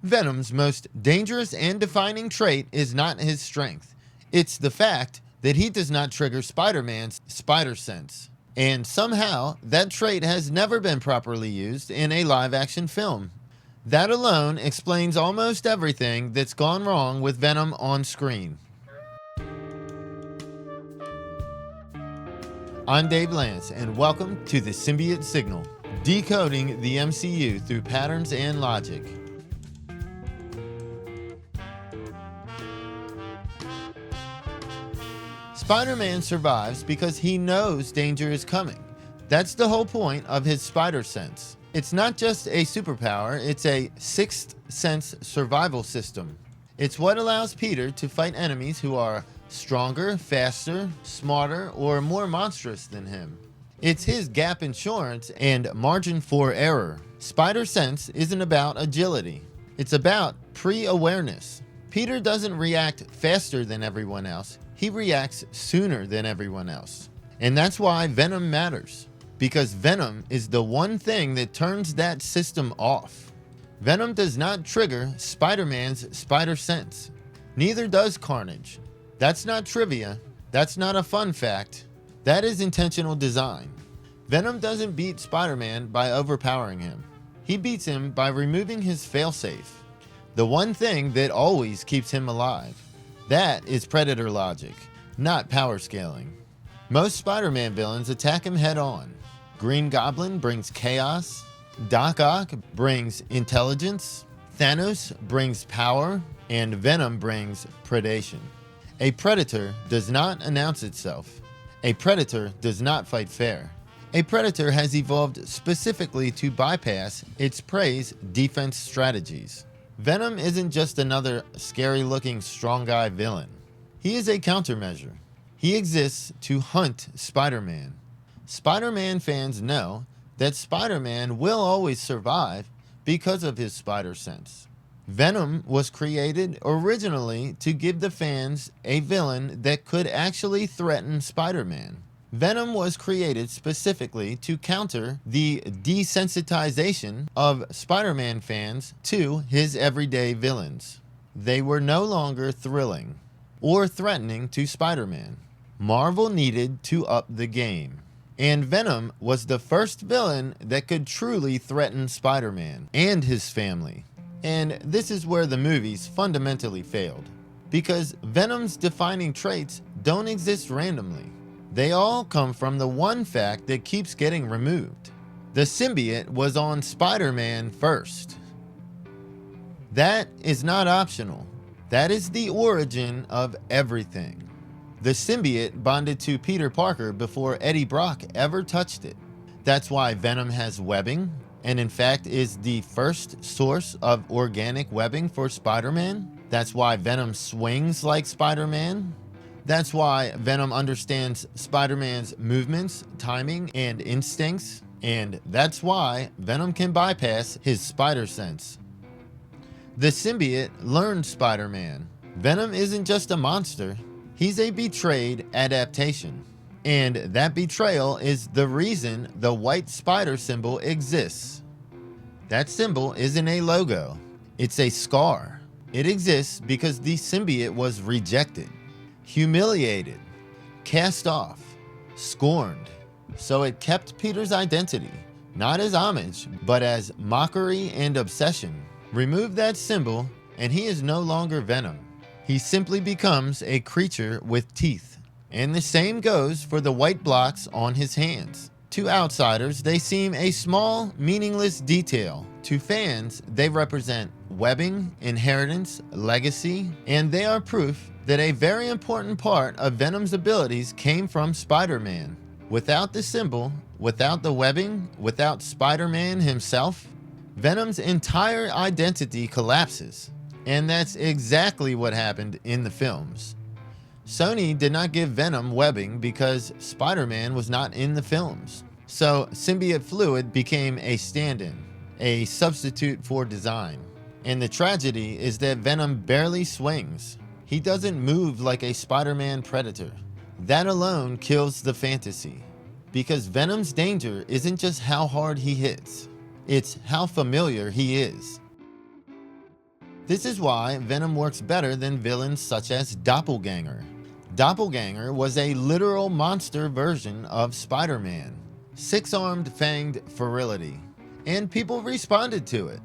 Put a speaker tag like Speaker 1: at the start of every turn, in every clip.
Speaker 1: Venom's most dangerous and defining trait is not his strength. It's the fact that he does not trigger Spider-Man's spider sense. And somehow, that trait has never been properly used in a live-action film. That alone explains almost everything that's gone wrong with Venom on screen. I'm Dave Lance, and welcome to the Symbiote Signal, decoding the MCU through patterns and logic. Spider-Man survives because he knows danger is coming. That's the whole point of his spider sense. It's not just a superpower, it's a sixth sense survival system. It's what allows Peter to fight enemies who are stronger, faster, smarter, or more monstrous than him. It's his gap insurance and margin for error. Spider sense isn't about agility. It's about pre-awareness. Peter doesn't react faster than everyone else. He reacts sooner than everyone else. And that's why Venom matters. Because Venom is the one thing that turns that system off. Venom does not trigger Spider-Man's spider sense. Neither does Carnage. That's not trivia. That's not a fun fact. That is intentional design. Venom doesn't beat Spider-Man by overpowering him. He beats him by removing his failsafe. The one thing that always keeps him alive. That is Predator logic, not power scaling. Most Spider-Man villains attack him head on. Green Goblin brings chaos. Doc Ock brings intelligence. Thanos brings power. And Venom brings predation. A predator does not announce itself. A predator does not fight fair. A predator has evolved specifically to bypass its prey's defense strategies. Venom isn't just another scary-looking strong guy villain. He is a countermeasure. He exists to hunt Spider-Man. Spider-Man fans know that Spider-Man will always survive because of his spider sense. Venom was created originally to give the fans a villain that could actually threaten Spider-Man. Venom was created specifically to counter the desensitization of Spider-Man fans to his everyday villains. They were no longer thrilling or threatening to Spider-Man. Marvel needed to up the game. And Venom was the first villain that could truly threaten Spider-Man and his family. And this is where the movies fundamentally failed. Because Venom's defining traits don't exist randomly. They all come from the one fact that keeps getting removed. The symbiote was on Spider-Man first. That is not optional. That is the origin of everything. The symbiote bonded to Peter Parker before Eddie Brock ever touched it. That's why Venom has webbing, and in fact is the first source of organic webbing for Spider-Man. That's why Venom swings like Spider-Man. That's why Venom understands Spider-Man's movements, timing, and instincts. And that's why Venom can bypass his spider sense. The symbiote learned Spider-Man. Venom isn't just a monster. He's a betrayed adaptation. And that betrayal is the reason the white spider symbol exists. That symbol isn't a logo. It's a scar. It exists because the symbiote was rejected, humiliated, cast off, scorned. So it kept Peter's identity, not as homage, but as mockery and obsession. Remove that symbol, and he is no longer Venom. He simply becomes a creature with teeth. And the same goes for the white blocks on his hands. To outsiders, they seem a small, meaningless detail. To fans, they represent webbing, inheritance, legacy, and they are proof that a very important part of Venom's abilities came from Spider-Man. Without the symbol, without the webbing, without Spider-Man himself, Venom's entire identity collapses. And that's exactly what happened in the films. Sony did not give Venom webbing because Spider-Man was not in the films. So symbiote fluid became a stand-in, a substitute for design. And the tragedy is that Venom barely swings. He doesn't move like a Spider-Man predator. That alone kills the fantasy. Because Venom's danger isn't just how hard he hits, it's how familiar he is. This is why Venom works better than villains such as Doppelganger. Doppelganger was a literal monster version of Spider-Man. Six-armed fanged virility. And people responded to it.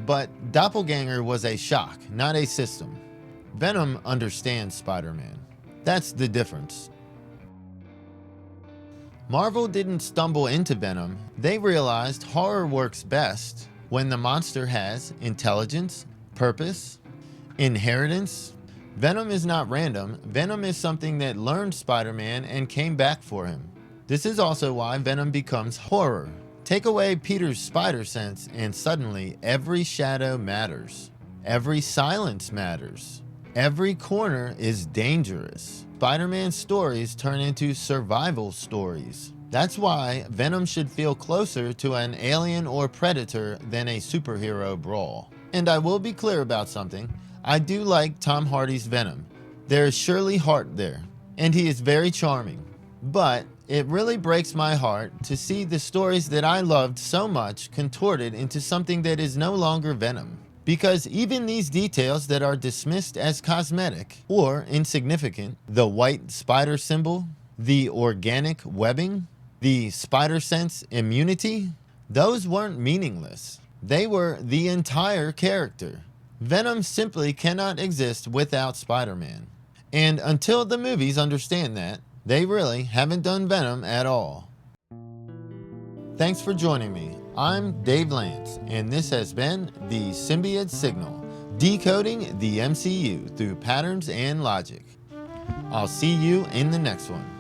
Speaker 1: But Doppelganger was a shock, not a system. Venom understands Spider-Man. That's the difference. Marvel didn't stumble into Venom. They realized horror works best when the monster has intelligence, purpose, inheritance. Venom is not random. Venom is something that learned Spider-Man and came back for him. This is also why Venom becomes horror. Take away Peter's spider sense and suddenly every shadow matters. Every silence matters. Every corner is dangerous. Spider-Man stories turn into survival stories. That's why Venom should feel closer to an alien or predator than a superhero brawl. And I will be clear about something. I do like Tom Hardy's Venom. There is surely heart there, and he is very charming. But it really breaks my heart to see the stories that I loved so much contorted into something that is no longer Venom. Because even these details that are dismissed as cosmetic or insignificant, the white spider symbol, the organic webbing, the spider sense immunity, those weren't meaningless. They were the entire character. Venom simply cannot exist without Spider-Man. And until the movies understand that, they really haven't done Venom at all. Thanks for joining me. I'm Dave Lance, and this has been the Symbiote Signal, decoding the MCU through patterns and logic. I'll see you in the next one.